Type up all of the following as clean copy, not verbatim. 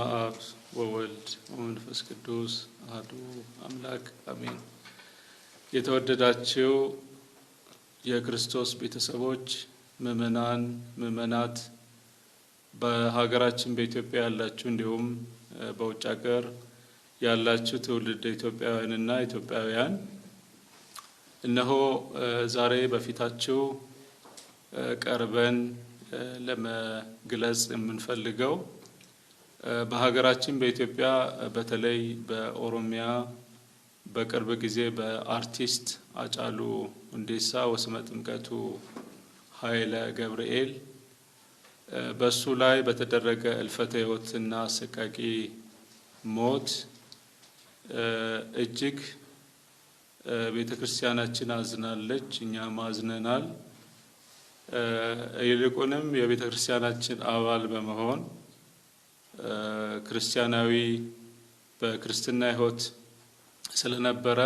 አብ ወወልድ ወመንፈስ ቅዱስ አሐዱ አምላክ አሜን። የተወደዳችሁ የክርስቶስ ቤተሰቦች ምእመናን ምእመናት በሀገራችን በኢትዮጵያ ያላችሁ እንዲሁም በውጭ ሀገር ያላችሁ ትውልደ ኢትዮጵያውያንና ኢትዮጵያውያን እነሆ ዛሬ በፊታችሁ ቀርበን ለመግለጽ የምንፈልገው በሀገራችን በኢትዮጵያ በተለይ በኦሮሚያ በቅርብ ጊዜ በአርቲስት አጫሉ ሁንዴሳ ወስመ ጥምቀቱ ኃይለ ገብርኤል በሱ ላይ በተደረገ እልፈተ ሕይወትና አሰቃቂ ሞት እጅግ ቤተክርስቲያናችን አዝናለች፣ እኛም አዝነናል። ይልቁንም የቤተክርስቲያናችን አባል በመሆን ክርስቲያናዊ በክርስትና ሕይወት ስለነበረ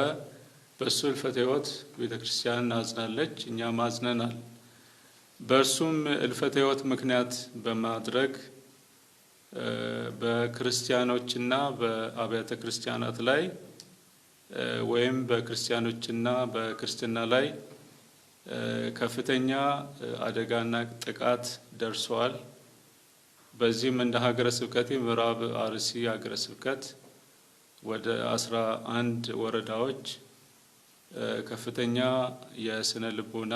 በሱ እልፈተ ሕይወት ቤተክርስቲያን አዝናለች፣ እኛም አዝነናል። በእርሱም እልፈተ ሕይወት ምክንያት በማድረግ በክርስቲያኖችና በአብያተ ክርስቲያናት ላይ ወይም በክርስቲያኖችና በክርስትና ላይ ከፍተኛ አደጋና ጥቃት ደርሷል። በዚህም እንደ ሀገረ ስብከቴ ምዕራብ አርሲ ሀገረ ስብከት ወደ 11 ወረዳዎች ከፍተኛ የስነ ልቦና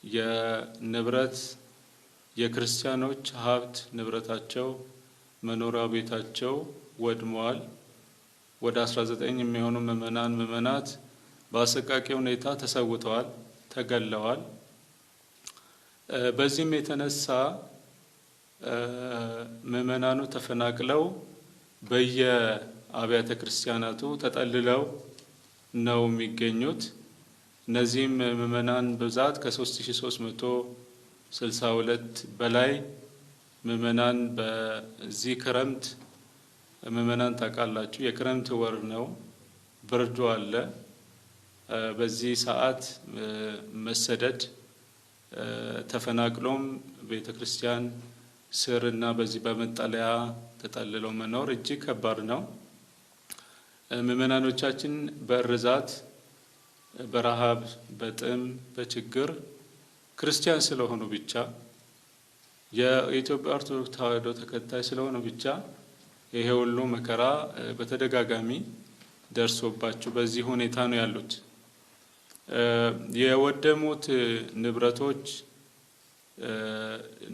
የንብረት የክርስቲያኖች ሀብት ንብረታቸው መኖሪያ ቤታቸው ወድመዋል። ወደ 19 የሚሆኑ ምእመናት በአሰቃቂ ሁኔታ ተሰውተዋል፣ ተገለዋል። በዚህም የተነሳ ምእመናኑ ተፈናቅለው በየአብያተ ክርስቲያናቱ ተጠልለው ነው የሚገኙት። እነዚህም ምእመናን ብዛት ከ3362 በላይ ምእመናን በዚህ ክረምት ምእመናን ታውቃላችሁ፣ የክረምት ወር ነው፣ ብርዱ አለ። በዚህ ሰዓት መሰደድ ተፈናቅሎም ቤተክርስቲያን ስር እና በዚህ በመጠለያ ተጠልለው መኖር እጅግ ከባድ ነው። ምእመናኖቻችን በእርዛት በረሃብ በጥም በችግር ክርስቲያን ስለሆኑ ብቻ የኢትዮጵያ ኦርቶዶክስ ተዋሕዶ ተከታይ ስለሆኑ ብቻ ይሄ ሁሉ መከራ በተደጋጋሚ ደርሶባቸው በዚህ ሁኔታ ነው ያሉት። የወደሙት ንብረቶች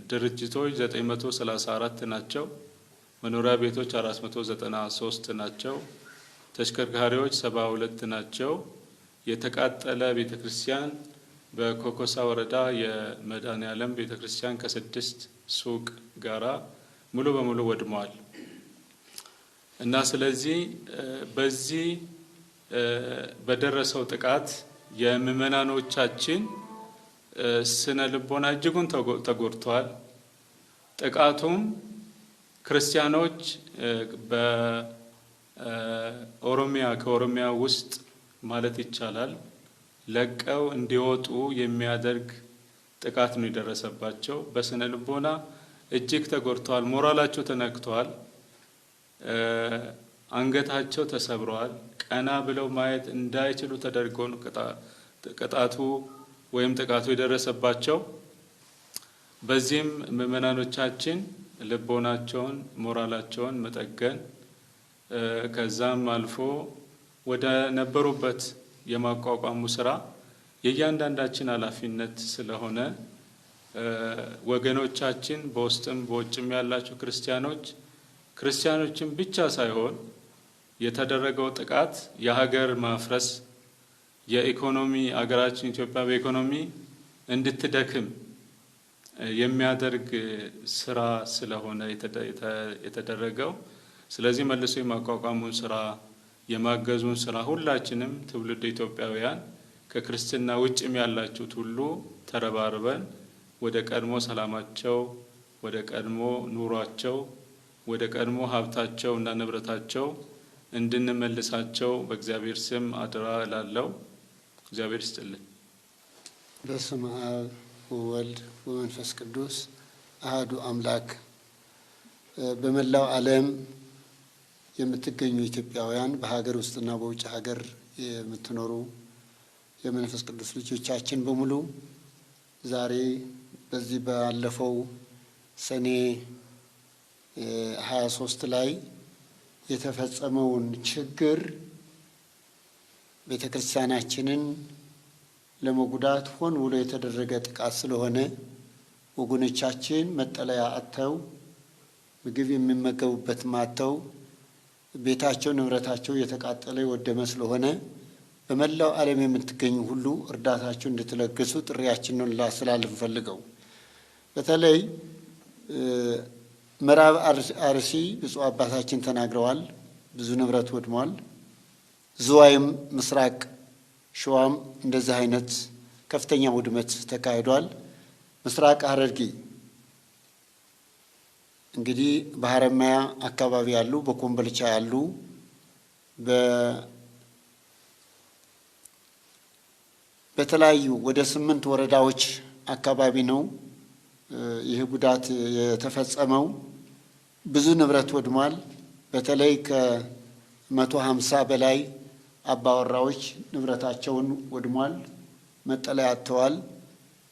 ድርጅቶች 934 ናቸው። መኖሪያ ቤቶች 493 ናቸው። ተሽከርካሪዎች 72 ናቸው። የተቃጠለ ቤተክርስቲያን በኮኮሳ ወረዳ የመድኃኔዓለም ቤተክርስቲያን ከ6 ሱቅ ጋራ ሙሉ በሙሉ ወድመዋል እና ስለዚህ በዚህ በደረሰው ጥቃት የምእመናኖቻችን ስነ ልቦና እጅጉን ተጎድተዋል። ጥቃቱም ክርስቲያኖች ከኦሮሚያ ውስጥ ማለት ይቻላል ለቀው እንዲወጡ የሚያደርግ ጥቃት ነው የደረሰባቸው። በስነ ልቦና እጅግ ተጎድተዋል። ሞራላቸው ተነክተዋል። አንገታቸው ተሰብረዋል። ቀና ብለው ማየት እንዳይችሉ ተደርገው ነው ቅጣቱ ወይም ጥቃቱ የደረሰባቸው። በዚህም ምእመናኖቻችን ልቦናቸውን ሞራላቸውን መጠገን ከዛም አልፎ ወደ ነበሩበት የማቋቋሙ ስራ የእያንዳንዳችን ኃላፊነት ስለሆነ ወገኖቻችን በውስጥም በውጭም ያላችሁ ክርስቲያኖችን ብቻ ሳይሆን የተደረገው ጥቃት የሀገር ማፍረስ የኢኮኖሚ አገራችን ኢትዮጵያ በኢኮኖሚ እንድትደክም የሚያደርግ ስራ ስለሆነ የተደረገው። ስለዚህ መልሶ የማቋቋሙን ስራ የማገዙን ስራ ሁላችንም ትውልድ ኢትዮጵያውያን ከክርስትና ውጭም ያላችሁት ሁሉ ተረባርበን ወደ ቀድሞ ሰላማቸው፣ ወደ ቀድሞ ኑሯቸው፣ ወደ ቀድሞ ሀብታቸው እና ንብረታቸው እንድንመልሳቸው በእግዚአብሔር ስም አደራ እላለሁ። እግዚአብሔር ይስጥልን። በስመ አብ ወወልድ ወመንፈስ ቅዱስ አሐዱ አምላክ። በመላው ዓለም የምትገኙ ኢትዮጵያውያን በሀገር ውስጥና በውጭ ሀገር የምትኖሩ የመንፈስ ቅዱስ ልጆቻችን በሙሉ ዛሬ በዚህ ባለፈው ሰኔ 23 ላይ የተፈጸመውን ችግር ቤተክርስቲያናችንን ለመጉዳት ሆን ብሎ የተደረገ ጥቃት ስለሆነ ወገኖቻችን መጠለያ አጥተው ምግብ የሚመገቡበት ማጥተው ቤታቸው ንብረታቸው የተቃጠለ የወደመ ስለሆነ በመላው ዓለም የምትገኙ ሁሉ እርዳታችሁ እንድትለግሱ ጥሪያችንን ላስተላልፍ ፈልገው። በተለይ ምዕራብ አርሲ ብፁዕ አባታችን ተናግረዋል። ብዙ ንብረት ወድሟል። ዝዋይም ምስራቅ ሸዋም እንደዚህ አይነት ከፍተኛ ውድመት ተካሂዷል። ምስራቅ ሐረርጌ እንግዲህ በሐረማያ አካባቢ ያሉ በኮምቦልቻ ያሉ በተለያዩ ወደ 8 ወረዳዎች አካባቢ ነው ይህ ጉዳት የተፈጸመው። ብዙ ንብረት ወድሟል። በተለይ ከ150 በላይ አባወራዎች ንብረታቸውን ወድሟል። መጠለያ አጥተዋል።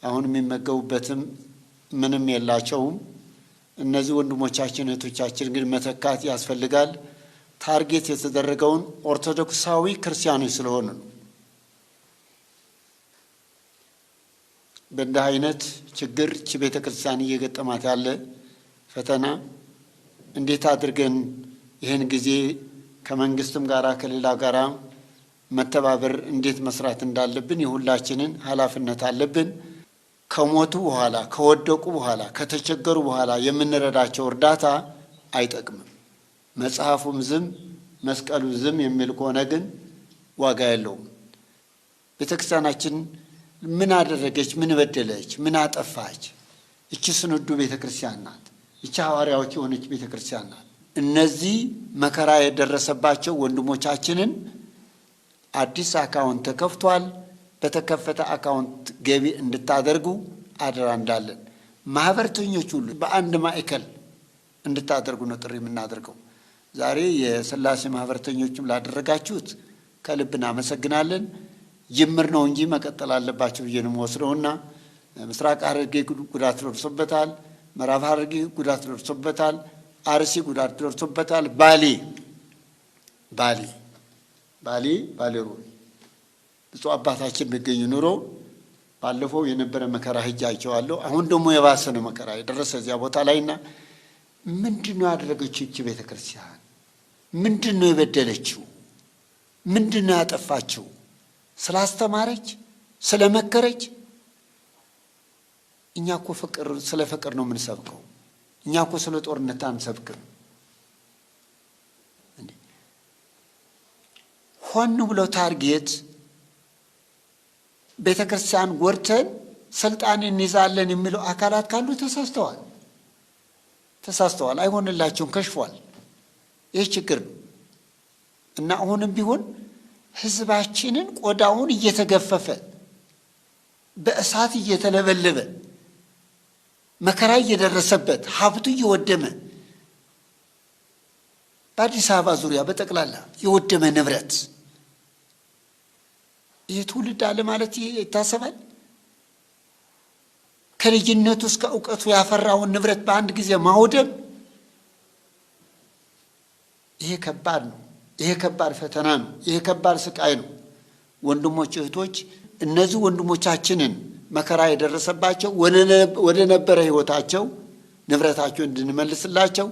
አሁን የሚመገቡበትም ምንም የላቸውም። እነዚህ ወንድሞቻችን እህቶቻችን ግን መተካት ያስፈልጋል። ታርጌት የተደረገውን ኦርቶዶክሳዊ ክርስቲያኖች ስለሆኑ ነው። በእንዲህ አይነት ችግር ቤተ ክርስቲያን እየገጠማት ያለ ፈተና እንዴት አድርገን ይህን ጊዜ ከመንግስትም ጋራ ከሌላ ጋራ መተባበር እንዴት መስራት እንዳለብን የሁላችንን ኃላፊነት አለብን። ከሞቱ በኋላ ከወደቁ በኋላ ከተቸገሩ በኋላ የምንረዳቸው እርዳታ አይጠቅምም። መጽሐፉም ዝም መስቀሉ ዝም የሚል ከሆነ ግን ዋጋ የለውም። ቤተክርስቲያናችን ምን አደረገች? ምን በደለች? ምን አጠፋች? እቺ ስንዱ ቤተክርስቲያን ናት። እቺ ሐዋርያዎች የሆነች ቤተክርስቲያን ናት። እነዚህ መከራ የደረሰባቸው ወንድሞቻችንን አዲስ አካውንት ተከፍቷል። በተከፈተ አካውንት ገቢ እንድታደርጉ አደራ እንዳለን ማህበርተኞች ሁሉ በአንድ ማዕከል እንድታደርጉ ነው ጥሪ የምናደርገው። ዛሬ የሥላሴ ማህበርተኞችም ላደረጋችሁት ከልብ እናመሰግናለን። ጅምር ነው እንጂ መቀጠል አለባቸው ብዬ ነው የምወስደውና ምስራቅ ሐረርጌ ጉዳት ደርሶበታል። ምዕራብ ሐረርጌ ጉዳት ደርሶበታል። አርሲ ጉዳት ደርሶበታል። ባሌ ሮቤ ብፁዕ አባታችን ቢገኙ ኑሮ ባለፈው የነበረ መከራ ሂጄ አይቼዋለሁ። አሁን ደግሞ የባሰ ነው መከራ የደረሰ እዚያ ቦታ ላይና ምንድን ነው ያደረገችው ይህች ቤተ ክርስቲያን? ምንድን ነው የበደለችው? ምንድን ነው ያጠፋችው? ስላስተማረች ስለመከረች? እኛ እኮ ስለ ፍቅር ነው የምንሰብከው። እኛ እኮ ስለ ጦርነት አንሰብክም። ሆን ብለው ታርጌት ቤተ ክርስቲያን ጎርተን ስልጣን እንይዛለን የሚለው አካላት ካሉ ተሳስተዋል። አይሆንላቸውም፣ ከሽፏል። ይህ ችግር ነው እና አሁንም ቢሆን ህዝባችንን ቆዳውን እየተገፈፈ በእሳት እየተለበለበ መከራ እየደረሰበት ሀብቱ እየወደመ በአዲስ አበባ ዙሪያ በጠቅላላ የወደመ ንብረት ይህ ትውልድ አለ ማለት ይታሰባል። ከልጅነቱ እስከ እውቀቱ ያፈራውን ንብረት በአንድ ጊዜ ማውደም ይሄ ከባድ ነው። ይሄ ከባድ ፈተና ነው። ይሄ ከባድ ስቃይ ነው። ወንድሞች እህቶች፣ እነዚህ ወንድሞቻችንን መከራ የደረሰባቸው ወደ ነበረ ህይወታቸው ንብረታቸው እንድንመልስላቸው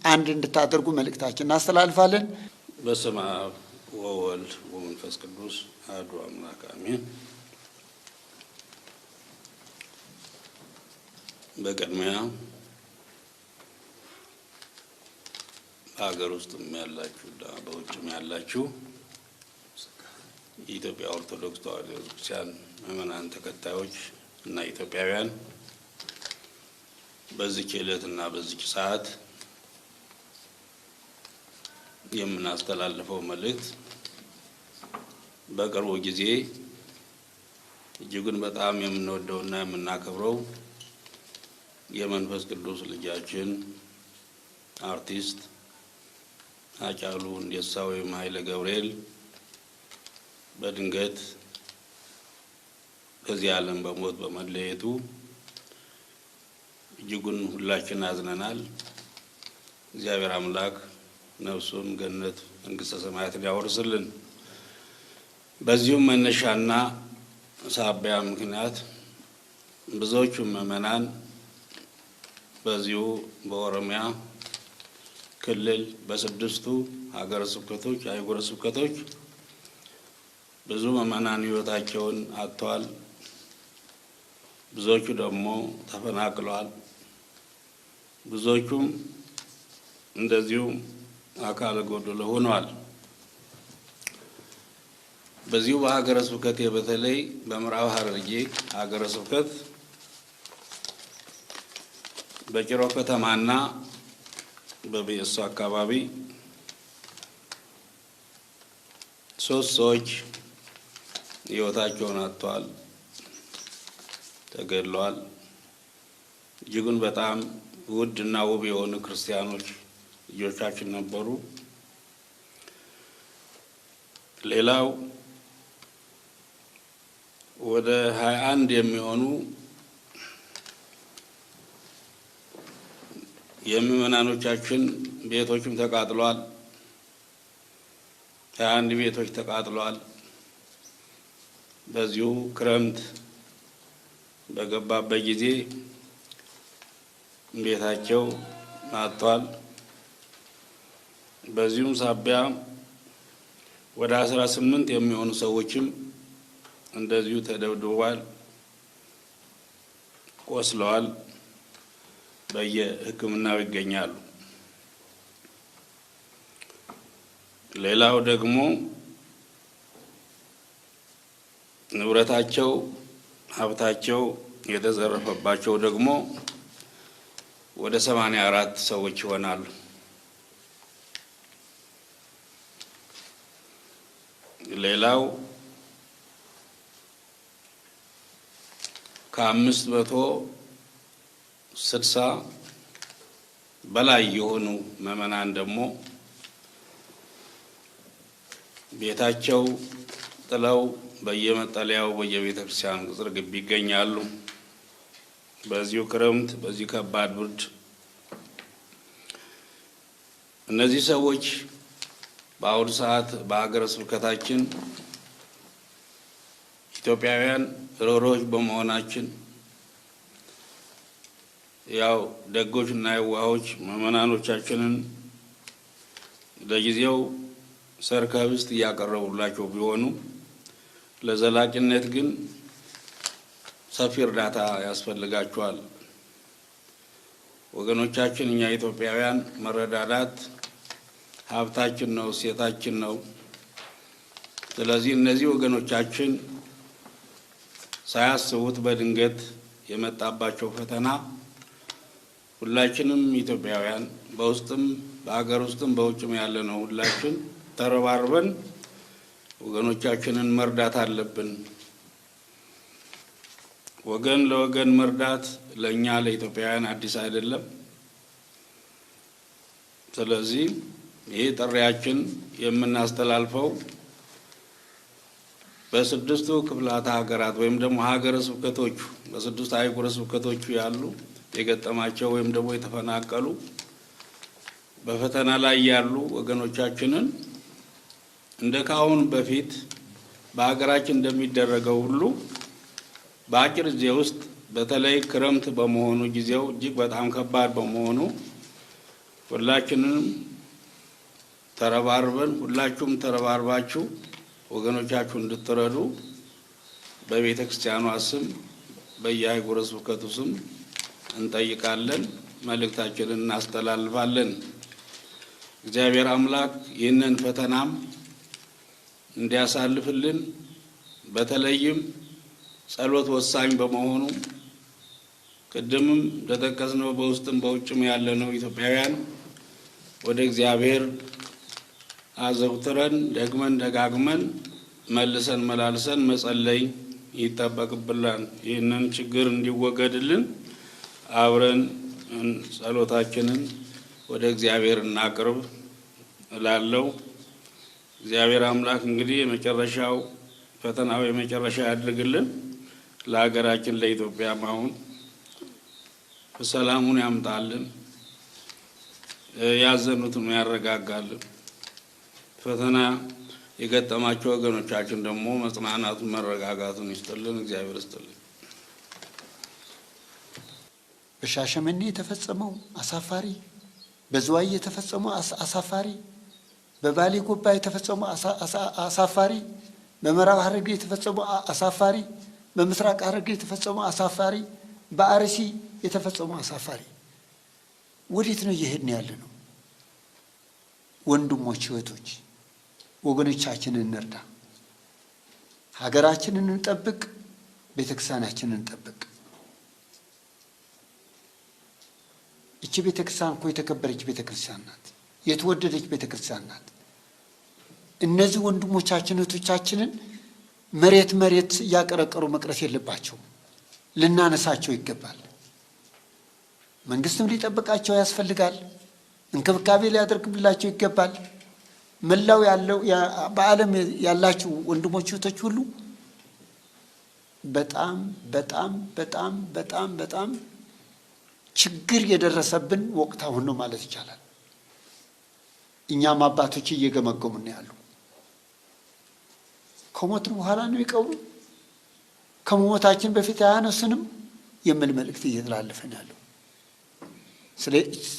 አንድ እንድታደርጉ መልእክታችን እናስተላልፋለን። በስመ አብ ወወልድ ወመንፈስ ቅዱስ አሐዱ አምላክ አሜን። በቅድሚያ በሀገር ውስጥም ያላችሁና በውጭም ያላችሁ የኢትዮጵያ ኦርቶዶክስ ተዋሕዶ ቤተክርስቲያን ምዕመናን ተከታዮች እና ኢትዮጵያውያን በዚህች ዕለትና በዚህች ሰዓት የምናስተላልፈው መልእክት በቅርቡ ጊዜ እጅጉን በጣም የምንወደውና የምናከብረው የመንፈስ ቅዱስ ልጃችን አርቲስት ሃጫሉ ሁንዴሳ ወይም ኃይለ ገብርኤል በድንገት ከዚህ ዓለም በሞት በመለየቱ እጅጉን ሁላችን አዝነናል። እግዚአብሔር አምላክ ነፍሱን ገነት መንግሥተ ሰማያትን ያወርስልን። በዚሁም መነሻና ሳቢያ ምክንያት ብዙዎቹ ምዕመናን በዚሁ በኦሮሚያ ክልል በስድስቱ ሀገረ ስብከቶች አህጉረ ስብከቶች ብዙ ምዕመናን ሕይወታቸውን አጥተዋል። ብዙዎቹ ደግሞ ተፈናቅለዋል። ብዙዎቹም እንደዚሁ አካለ ጎደሎ ሆነዋል። በዚሁ በሀገረ ስብከት በተለይ በምዕራብ ሐረርጌ ሀገረ ስብከት በጭሮ ከተማና በቤሶ አካባቢ 3 ሰዎች ሕይወታቸውን አጥተዋል፣ ተገድለዋል። እጅጉን በጣም ውድ እና ውብ የሆኑ ክርስቲያኖች ልጆቻችን ነበሩ። ሌላው ወደ 21 የሚሆኑ የምዕመናኖቻችን ቤቶችም ተቃጥለዋል። 21 ቤቶች ተቃጥለዋል። በዚሁ ክረምት በገባበት ጊዜ ቤታቸው አጥተዋል። በዚሁም ሳቢያ ወደ 18 የሚሆኑ ሰዎችም እንደዚሁ ተደብድበዋል፣ ቆስለዋል፣ በየሕክምናው ይገኛሉ። ሌላው ደግሞ ንብረታቸው ሀብታቸው የተዘረፈባቸው ደግሞ ወደ 84 ሰዎች ይሆናሉ። ሌላው ከ560 በላይ የሆኑ ምዕመናን ደግሞ ቤታቸው ጥለው በየመጠለያው በየቤተ ክርስቲያን ቅጽር ግቢ ይገኛሉ። በዚሁ ክረምት በዚህ ከባድ ብርድ እነዚህ ሰዎች በአሁኑ ሰዓት በሀገረ ስብከታችን ኢትዮጵያውያን ርኅሩኆች በመሆናችን ያው ደጎች እና የዋሆች ምዕመናኖቻችንን ለጊዜው ሰርከብስት እያቀረቡላቸው ቢሆኑ ለዘላቂነት ግን ሰፊ እርዳታ ያስፈልጋቸዋል። ወገኖቻችን እኛ ኢትዮጵያውያን መረዳዳት ሀብታችን ነው፣ እሴታችን ነው። ስለዚህ እነዚህ ወገኖቻችን ሳያስቡት በድንገት የመጣባቸው ፈተና ሁላችንም ኢትዮጵያውያን በውስጥም በሀገር ውስጥም በውጭም ያለ ነው ሁላችን ተረባርበን ወገኖቻችንን መርዳት አለብን። ወገን ለወገን መርዳት ለእኛ ለኢትዮጵያውያን አዲስ አይደለም። ስለዚህ ይህ ጥሪያችን የምናስተላልፈው በስድስቱ ክፍላተ ሀገራት ወይም ደግሞ ሀገረ ስብከቶቹ በስድስቱ አህጉረ ስብከቶቹ ያሉ የገጠማቸው ወይም ደግሞ የተፈናቀሉ በፈተና ላይ ያሉ ወገኖቻችንን እንደ ካሁን በፊት በሀገራችን እንደሚደረገው ሁሉ በአጭር ጊዜ ውስጥ በተለይ ክረምት በመሆኑ ጊዜው እጅግ በጣም ከባድ በመሆኑ ሁላችንም ተረባርበን ሁላችሁም ተረባርባችሁ ወገኖቻችሁ እንድትረዱ በቤተ ክርስቲያኗ ስም በየአህጉረ ስብከቱ ስም እንጠይቃለን፣ መልእክታችንን እናስተላልፋለን። እግዚአብሔር አምላክ ይህንን ፈተናም እንዲያሳልፍልን በተለይም ጸሎት ወሳኝ በመሆኑ ቅድምም እንደጠቀስነው በውስጥም በውጭም ያለነው ኢትዮጵያውያን ወደ እግዚአብሔር አዘውትረን ደግመን ደጋግመን መልሰን መላልሰን መጸለይ ይጠበቅብናል። ይህንን ችግር እንዲወገድልን አብረን ጸሎታችንን ወደ እግዚአብሔር እናቅርብ እላለሁ። እግዚአብሔር አምላክ እንግዲህ የመጨረሻው ፈተናው የመጨረሻ ያድርግልን። ለሀገራችን ለኢትዮጵያም አሁን ሰላሙን ያምጣልን፣ ያዘኑትን ያረጋጋልን። ፈተና የገጠማቸው ወገኖቻችን ደግሞ መጽናናቱን መረጋጋቱን ይስጥልን፣ እግዚአብሔር ይስጥልን። በሻሸመኔ የተፈጸመው አሳፋሪ፣ በዝዋይ የተፈጸመው አሳፋሪ፣ በባሌ ጎባ የተፈጸመው አሳፋሪ፣ በምዕራብ ሐረርጌ የተፈጸመው አሳፋሪ፣ በምስራቅ ሐረርጌ የተፈጸመው አሳፋሪ፣ በአርሲ የተፈጸመው አሳፋሪ። ወዴት ነው እየሄድን ያለ ነው? ወንድሞች እህቶች፣ ወገኖቻችንን እንርዳ፣ ሀገራችንን እንጠብቅ፣ ቤተክርስቲያናችንን እንጠብቅ። እቺ ቤተክርስቲያን እኮ የተከበረች ቤተክርስቲያን ናት፣ የተወደደች ቤተክርስቲያን ናት። እነዚህ ወንድሞቻችን እህቶቻችንን መሬት እያቀረቀሩ መቅረት የለባቸውም፣ ልናነሳቸው ይገባል። መንግስትም ሊጠብቃቸው ያስፈልጋል፣ እንክብካቤ ሊያደርግላቸው ይገባል። መላው ያለው በዓለም ያላችሁ ወንድሞች እህቶች ሁሉ በጣም በጣም በጣም በጣም በጣም ችግር የደረሰብን ወቅት አሁን ነው ማለት ይቻላል። እኛም አባቶች እየገመገሙን ያሉ ከሞትን በኋላ ነው ይቀብሩ፣ ከመሞታችን በፊት አያነሱንም የሚል መልእክት እየተላለፈን ያለው።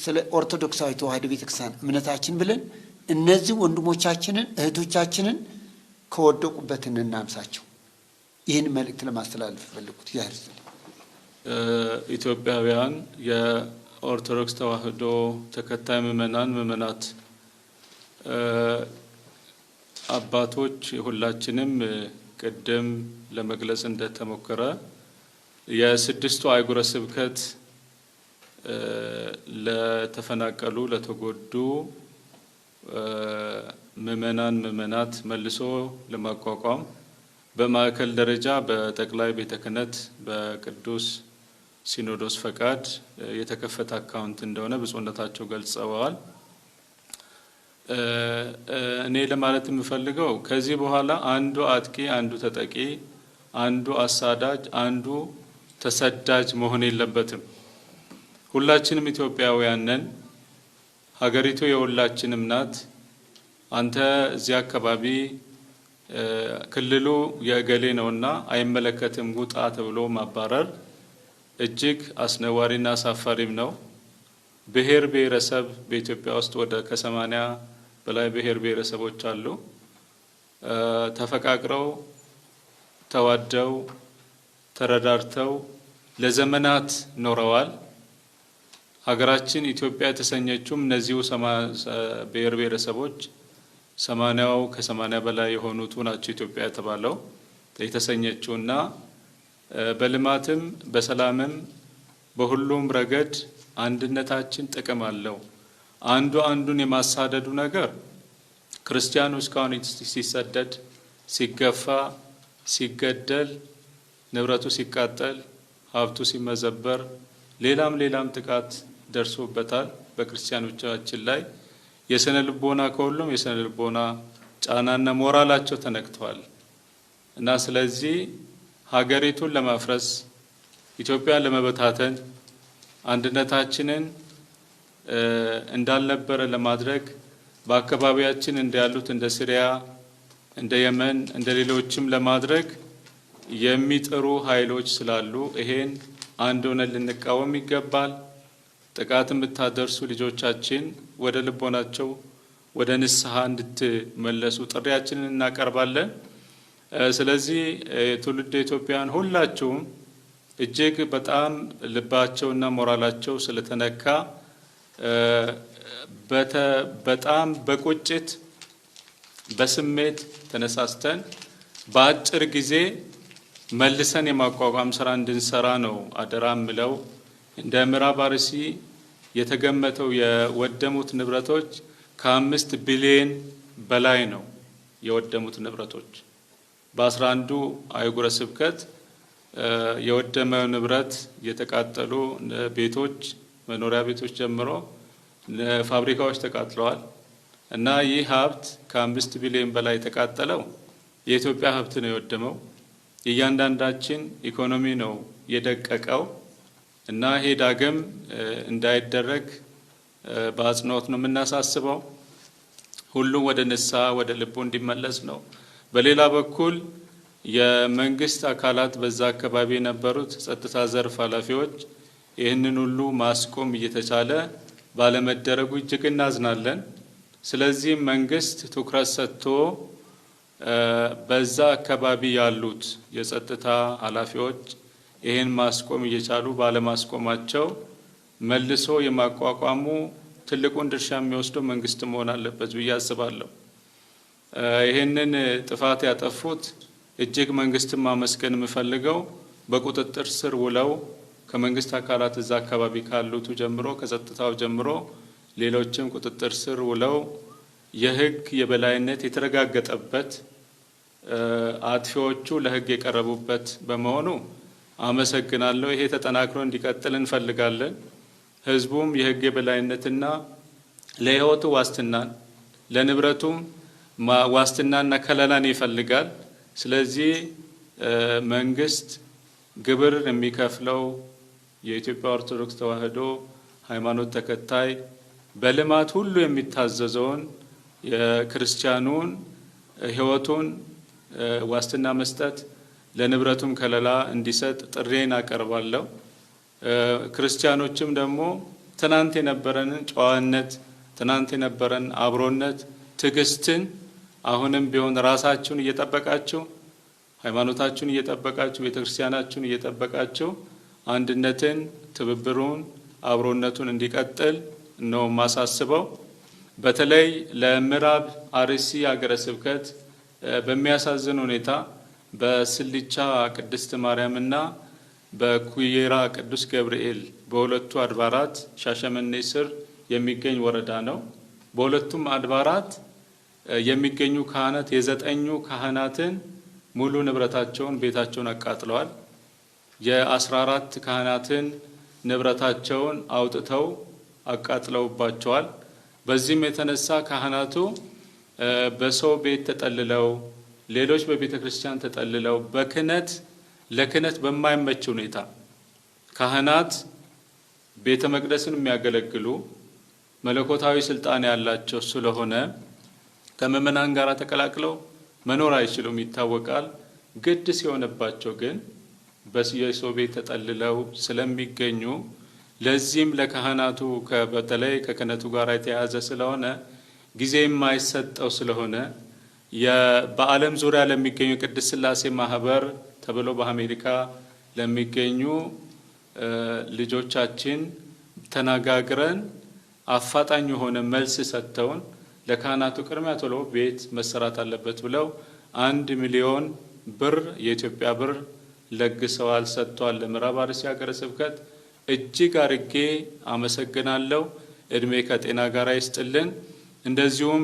ስለ ኦርቶዶክሳዊ ተዋሕዶ ቤተክርስቲያን እምነታችን ብለን እነዚህ ወንድሞቻችንን እህቶቻችንን ከወደቁበት እናንሳቸው። ይህን መልእክት ለማስተላለፍ ፈልጉት። ኢትዮጵያውያን የኦርቶዶክስ ተዋሕዶ ተከታይ ምእመናት አባቶች ሁላችንም ቅድም ለመግለጽ እንደተሞከረ የስድስቱ አህጉረ ስብከት ለተፈናቀሉ ለተጎዱ ምእመናት መልሶ ለማቋቋም በማዕከል ደረጃ በጠቅላይ ቤተ ክህነት በቅዱስ ሲኖዶስ ፈቃድ የተከፈተ አካውንት እንደሆነ ብፁዕነታቸው ገልጸዋል። እኔ ለማለት የምፈልገው ከዚህ በኋላ አንዱ አጥቂ፣ አንዱ ተጠቂ፣ አንዱ አሳዳጅ፣ አንዱ ተሰዳጅ መሆን የለበትም። ሁላችንም ኢትዮጵያውያን ነን። ሀገሪቱ የሁላችንም ናት። አንተ እዚህ አካባቢ ክልሉ የእገሌ ነውና አይመለከትም ውጣ ተብሎ ማባረር እጅግ አስነዋሪና አሳፋሪም ነው። ብሔር ብሔረሰብ በኢትዮጵያ ውስጥ ወደ ከ80 በላይ ብሔር ብሔረሰቦች አሉ። ተፈቃቅረው ተዋደው ተረዳርተው ለዘመናት ኖረዋል። ሀገራችን ኢትዮጵያ የተሰኘችውም እነዚሁ ብሔር ብሔረሰቦች 80 ከ80 በላይ የሆኑት ናቸው ኢትዮጵያ የተባለው የተሰኘችውና በልማትም በሰላምም በሁሉም ረገድ አንድነታችን ጥቅም አለው። አንዱ አንዱን የማሳደዱ ነገር ክርስቲያኑ እስካሁን ሲሰደድ፣ ሲገፋ፣ ሲገደል፣ ንብረቱ ሲቃጠል፣ ሀብቱ ሲመዘበር፣ ሌላም ጥቃት ደርሶበታል በክርስቲያኖቻችን ላይ። የስነ ልቦና ከሁሉም የስነ ልቦና ጫናና ሞራላቸው ተነክተዋል እና ስለዚህ ሀገሪቱን ለማፍረስ ኢትዮጵያን ለመበታተን አንድነታችንን እንዳልነበረ ለማድረግ በአካባቢያችን እንዳሉት እንደ ሲሪያ፣ እንደ የመን፣ እንደ ሌሎችም ለማድረግ የሚጥሩ ኃይሎች ስላሉ ይሄን አንድ ሆነን ልንቃወም ይገባል። ጥቃት የምታደርሱ ልጆቻችን ወደ ልቦናቸው ወደ ንስሐ እንድትመለሱ ጥሪያችንን እናቀርባለን። ስለዚህ ትውልደ ኢትዮጵያውያን ሁላችሁም እጅግ በጣም ልባቸውና ሞራላቸው ስለተነካ በጣም በቁጭት በስሜት ተነሳስተን በአጭር ጊዜ መልሰን የማቋቋም ስራ እንድንሰራ ነው አደራ ምለው። እንደ ምዕራብ አርሲ የተገመተው የወደሙት ንብረቶች ከ5 ቢሊዮን በላይ ነው የወደሙት ንብረቶች። በ11ዱ አህጉረ ስብከት የወደመው ንብረት የተቃጠሉ ቤቶች፣ መኖሪያ ቤቶች ጀምሮ ፋብሪካዎች ተቃጥለዋል እና ይህ ሀብት ከ5 ቢሊዮን በላይ የተቃጠለው የኢትዮጵያ ሀብት ነው የወደመው። የእያንዳንዳችን ኢኮኖሚ ነው የደቀቀው እና ይሄ ዳግም እንዳይደረግ በአጽንኦት ነው የምናሳስበው። ሁሉም ወደ ንስሐ ወደ ልቡ እንዲመለስ ነው። በሌላ በኩል የመንግስት አካላት በዛ አካባቢ የነበሩት ጸጥታ ዘርፍ ኃላፊዎች ይህንን ሁሉ ማስቆም እየተቻለ ባለመደረጉ እጅግ እናዝናለን። ስለዚህ መንግስት ትኩረት ሰጥቶ በዛ አካባቢ ያሉት የጸጥታ ኃላፊዎች ይህን ማስቆም እየቻሉ ባለማስቆማቸው መልሶ የማቋቋሙ ትልቁን ድርሻ የሚወስደው መንግስት መሆን አለበት ብዬ አስባለሁ። ይህንን ጥፋት ያጠፉት እጅግ መንግስትን ማመስገን የምፈልገው በቁጥጥር ስር ውለው ከመንግስት አካላት እዛ አካባቢ ካሉት ጀምሮ ከጸጥታው ጀምሮ ሌሎችም ቁጥጥር ስር ውለው የህግ የበላይነት የተረጋገጠበት አጥፊዎቹ ለህግ የቀረቡበት በመሆኑ አመሰግናለሁ። ይሄ ተጠናክሮ እንዲቀጥል እንፈልጋለን። ህዝቡም የህግ የበላይነትና ለህይወቱ ዋስትናን ለንብረቱም ዋስትናና ከለላን ይፈልጋል። ስለዚህ መንግስት ግብር የሚከፍለው የኢትዮጵያ ኦርቶዶክስ ተዋሕዶ ሃይማኖት ተከታይ በልማት ሁሉ የሚታዘዘውን የክርስቲያኑን ህይወቱን ዋስትና መስጠት ለንብረቱም ከለላ እንዲሰጥ ጥሬን አቀርባለሁ። ክርስቲያኖችም ደግሞ ትናንት የነበረንን ጨዋነት፣ ትናንት የነበረን አብሮነት፣ ትዕግስትን አሁንም ቢሆን ራሳችሁን እየጠበቃችሁ ሃይማኖታችሁን እየጠበቃችሁ ቤተክርስቲያናችሁን እየጠበቃችሁ አንድነትን፣ ትብብሩን፣ አብሮነቱን እንዲቀጥል ነው ማሳስበው። በተለይ ለምዕራብ አርሲ ሀገረ ስብከት በሚያሳዝን ሁኔታ በስልቻ ቅድስት ማርያምና በኩየራ ቅዱስ ገብርኤል በሁለቱ አድባራት ሻሸመኔ ስር የሚገኝ ወረዳ ነው። በሁለቱም አድባራት የሚገኙ ካህናት የ9ኙ ካህናትን ሙሉ ንብረታቸውን ቤታቸውን አቃጥለዋል። የ14 ካህናትን ንብረታቸውን አውጥተው አቃጥለውባቸዋል። በዚህም የተነሳ ካህናቱ በሰው ቤት ተጠልለው ሌሎች በቤተ ክርስቲያን ተጠልለው ለክህነት በማይመች ሁኔታ ካህናት ቤተ መቅደስን የሚያገለግሉ መለኮታዊ ስልጣን ያላቸው ስለሆነ ከምዕመናን ጋር ተቀላቅለው መኖር አይችሉም፣ ይታወቃል። ግድ ሲሆንባቸው ግን በሰው ቤት ተጠልለው ስለሚገኙ ለዚህም ለካህናቱ በተለይ ከክህነቱ ጋር የተያያዘ ስለሆነ ጊዜ የማይሰጠው ስለሆነ በዓለም ዙሪያ ለሚገኙ ቅድስት ሥላሴ ማህበር ተብሎ በአሜሪካ ለሚገኙ ልጆቻችን ተነጋግረን አፋጣኝ የሆነ መልስ ሰጥተውን ለካህናቱ ቅድሚያ ቶሎ ቤት መሰራት አለበት ብለው 1 ሚሊዮን ብር የኢትዮጵያ ብር ለግሰዋል፣ ሰጥቷል ለምዕራብ አርሲ ሀገረ ስብከት። እጅግ አርጌ አመሰግናለሁ። እድሜ ከጤና ጋር ይስጥልን። እንደዚሁም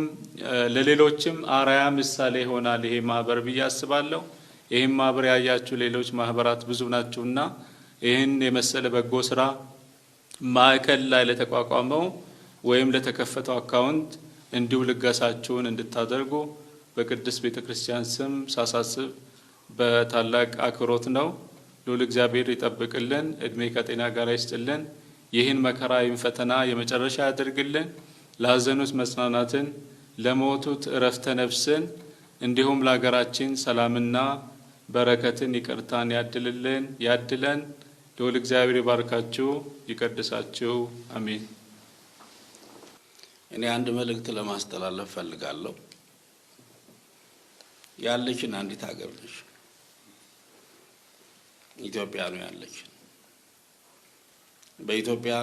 ለሌሎችም አርአያ ምሳሌ ይሆናል ይሄ ማህበር ብዬ አስባለሁ። ይህም ማህበር ያያችሁ ሌሎች ማህበራት ብዙ ናችሁና ይህን የመሰለ በጎ ስራ ማዕከል ላይ ለተቋቋመው ወይም ለተከፈተው አካውንት እንዲሁ ልገሳችሁን እንድታደርጉ በቅድስት ቤተ ክርስቲያን ስም ሳሳስብ በታላቅ አክብሮት ነው። ልዑል እግዚአብሔር ይጠብቅልን፣ እድሜ ከጤና ጋር ይስጥልን። ይህን መከራ ይህን ፈተና የመጨረሻ ያደርግልን። ላዘኑት መጽናናትን፣ ለሞቱት እረፍተ ነፍስን፣ እንዲሁም ለሀገራችን ሰላምና በረከትን ይቅርታን ያድለን። ልዑል እግዚአብሔር ይባርካችሁ ይቀድሳችሁ። አሜን። እኔ አንድ መልእክት ለማስተላለፍ ፈልጋለሁ። ያለችን አንዲት ሀገር ነች፣ ኢትዮጵያ ነው ያለችን። በኢትዮጵያ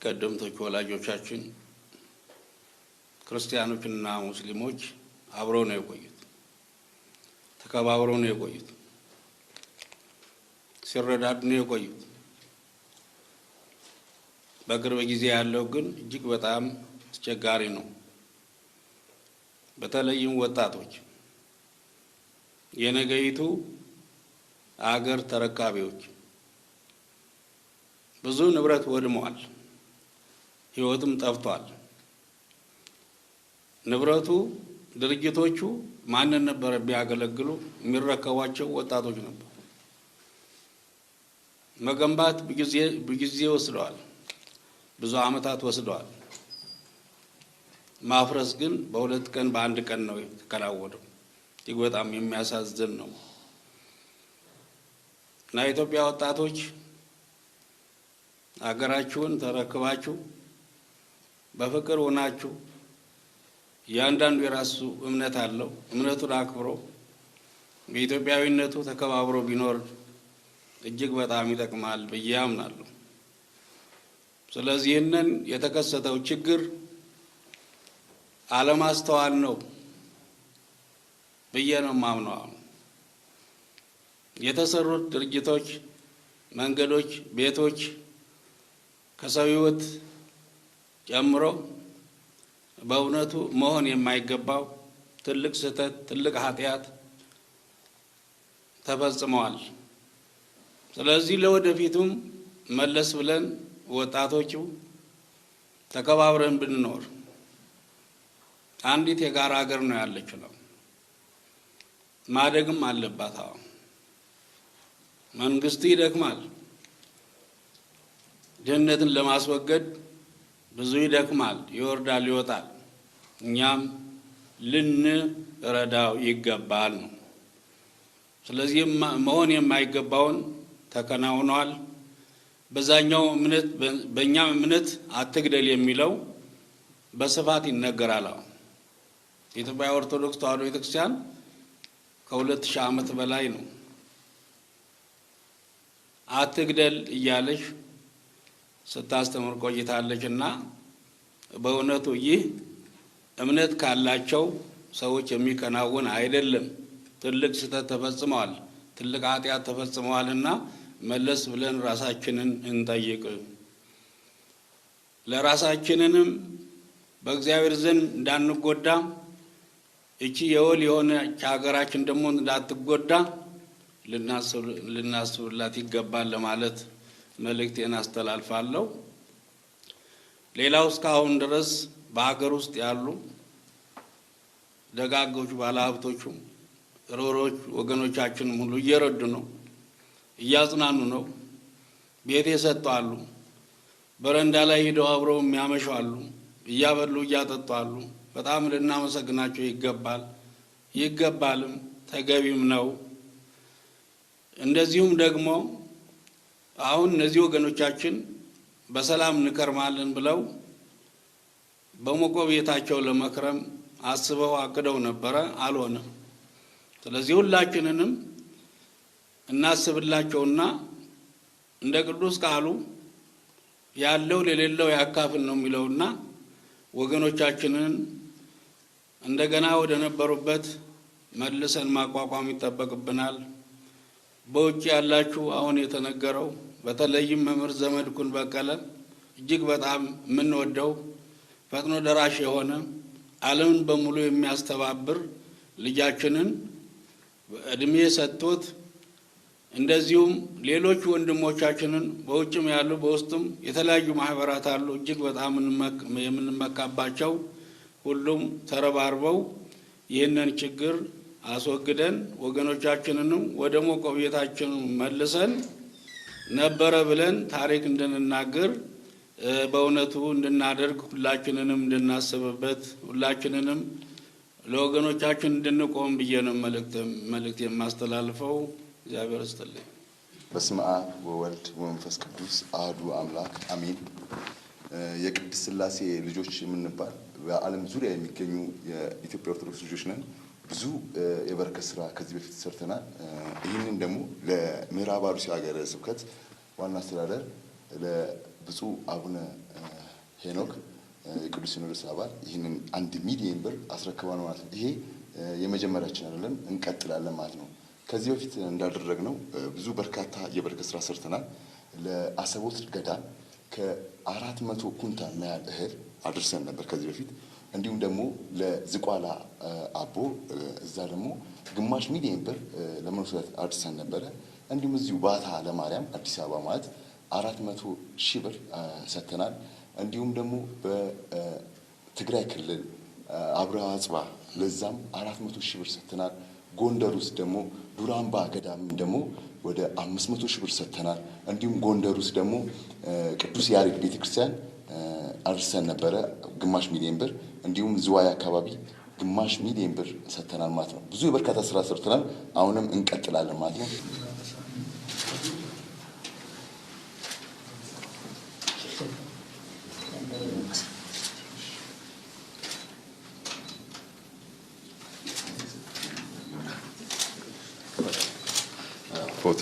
ቀደምቶች ወላጆቻችን ክርስቲያኖችና ሙስሊሞች አብረው ነው የቆዩት፣ ተከባብረው ነው የቆዩት፣ ሲረዳዱ ነው የቆዩት። በቅርብ ጊዜ ያለው ግን እጅግ በጣም አስቸጋሪ ነው። በተለይም ወጣቶች የነገይቱ አገር ተረካቢዎች ብዙ ንብረት ወድመዋል። ሕይወትም ጠፍቷል። ንብረቱ ድርጅቶቹ ማንን ነበር ቢያገለግሉ የሚረከቧቸው ወጣቶች ነበር። መገንባት በጊዜ ወስደዋል፣ ብዙ ዓመታት ወስደዋል። ማፍረስ ግን በሁለት ቀን በአንድ ቀን ነው የተከናወነው። እጅግ በጣም የሚያሳዝን ነው። እና የኢትዮጵያ ወጣቶች አገራችሁን ተረክባችሁ በፍቅር ሆናችሁ እያንዳንዱ የራሱ እምነት አለው፣ እምነቱን አክብሮ በኢትዮጵያዊነቱ ተከባብሮ ቢኖር እጅግ በጣም ይጠቅማል ብዬ አምናለሁ። ስለዚህ ይህንን የተከሰተው ችግር አለማስተዋል ነው ብዬ ነው የማምነው። የተሰሩት ድርጅቶች፣ መንገዶች፣ ቤቶች ከሰው ሕይወት ጨምሮ በእውነቱ መሆን የማይገባው ትልቅ ስህተት፣ ትልቅ ኃጢአት ተፈጽመዋል። ስለዚህ ለወደፊቱም መለስ ብለን ወጣቶቹ ተከባብረን ብንኖር አንዲት የጋራ ሀገር ነው ያለችው ነው ማደግም አለባት። አሁን መንግስቱ ይደክማል፣ ድህነትን ለማስወገድ ብዙ ይደክማል፣ ይወርዳል፣ ይወጣል። እኛም ልንረዳው ይገባል ነው። ስለዚህ መሆን የማይገባውን ተከናውኗል። በዛኛው እምነት በእኛም እምነት አትግደል የሚለው በስፋት ይነገራል። የኢትዮጵያ ኦርቶዶክስ ተዋሕዶ ቤተክርስቲያን ከ2000 ዓመት በላይ ነው አትግደል እያለች ስታስተምር ቆይታለች። እና በእውነቱ ይህ እምነት ካላቸው ሰዎች የሚከናወን አይደለም። ትልቅ ስህተት ተፈጽመዋል፣ ትልቅ ኃጢአት ተፈጽመዋልና መለስ ብለን ራሳችንን እንጠይቅ። ለራሳችንንም በእግዚአብሔር ዘንድ እንዳንጎዳ እቺ የወል የሆነች ሀገራችን ደግሞ እንዳትጎዳ ልናስብላት ይገባል ለማለት መልእክቴን አስተላልፋለሁ። ሌላው እስካሁን ድረስ በሀገር ውስጥ ያሉ ደጋጎቹ ባለሀብቶቹ ሮሮች ወገኖቻችንም ሁሉ እየረዱ ነው፣ እያጽናኑ ነው። ቤት የሰጡ አሉ፣ በረንዳ ላይ ሄደው አብረው የሚያመሹ አሉ፣ እያበሉ እያጠጡ አሉ። በጣም ልናመሰግናቸው ይገባልም ተገቢም ነው። እንደዚሁም ደግሞ አሁን እነዚህ ወገኖቻችን በሰላም እንከርማለን ብለው በሞቆ ቤታቸው ለመክረም አስበው አቅደው ነበረ፣ አልሆነም። ስለዚህ ሁላችንንም እናስብላቸውና እንደ ቅዱስ ቃሉ ያለው ለሌለው ያካፍል ነው የሚለውና ወገኖቻችንን እንደገና ወደ ነበሩበት መልሰን ማቋቋም ይጠበቅብናል። በውጭ ያላችሁ አሁን የተነገረው በተለይም መምህር ዘመድኩን በቀለ እጅግ በጣም የምንወደው ፈጥኖ ደራሽ የሆነ ዓለምን በሙሉ የሚያስተባብር ልጃችንን እድሜ ሰጥቶት እንደዚሁም ሌሎች ወንድሞቻችንን በውጭም ያሉ በውስጥም የተለያዩ ማህበራት አሉ እጅግ በጣም የምንመካባቸው ሁሉም ተረባርበው ይህንን ችግር አስወግደን ወገኖቻችንንም ወደ ሞቆ ቤታችን መልሰን ነበረ ብለን ታሪክ እንድንናገር በእውነቱ እንድናደርግ ሁላችንንም እንድናስብበት ሁላችንንም ለወገኖቻችን እንድንቆም ብዬ ነው መልእክት የማስተላልፈው። እግዚአብሔር ይስጥልኝ። በስመ አብ ወወልድ ወመንፈስ ቅዱስ አሐዱ አምላክ አሜን። የቅድስት ሥላሴ ልጆች የምንባል በዓለም ዙሪያ የሚገኙ የኢትዮጵያ ኦርቶዶክስ ልጆች ነን። ብዙ የበረከት ስራ ከዚህ በፊት ሰርተናል። ይህንን ደግሞ ለምዕራብ አርሲ ሀገረ ስብከት ዋና አስተዳደር ለብፁዕ አቡነ ሄኖክ የቅዱስ ሲኖዶስ አባል ይህንን 1 ሚሊዮን ብር አስረክበናል ማለት ነው። ይሄ የመጀመሪያችን አይደለም፣ እንቀጥላለን ማለት ነው። ከዚህ በፊት እንዳደረግነው ብዙ በርካታ የበረከት ስራ ሰርተናል። ለአሰቦት ገዳም ከ400 ኩንታል ያህል እህል አድርሰን ነበር ከዚህ በፊት። እንዲሁም ደግሞ ለዝቋላ አቦ እዛ ደግሞ ግማሽ ሚሊዮን ብር ለመንሱለት አድርሰን ነበረ። እንዲሁም እዚሁ ባታ ለማርያም አዲስ አበባ ማለት 400 ሺህ ብር ሰጥተናል። እንዲሁም ደግሞ በትግራይ ክልል አብርሃ አጽባ ለዛም 400 ሺህ ብር ሰጥተናል። ጎንደር ውስጥ ደግሞ ዱራምባ ገዳም ደግሞ ወደ 500 ሺህ ብር ሰጥተናል። እንዲሁም ጎንደር ውስጥ ደግሞ ቅዱስ ያሬድ ቤተክርስቲያን አርሰን ነበረ ግማሽ ሚሊዮን ብር። እንዲሁም ዝዋይ አካባቢ ግማሽ ሚሊዮን ብር ሰጥተናል ማለት ነው። ብዙ የበርካታ ስራ ሰርተናል። አሁንም እንቀጥላለን ማለት ነው። ፎቶ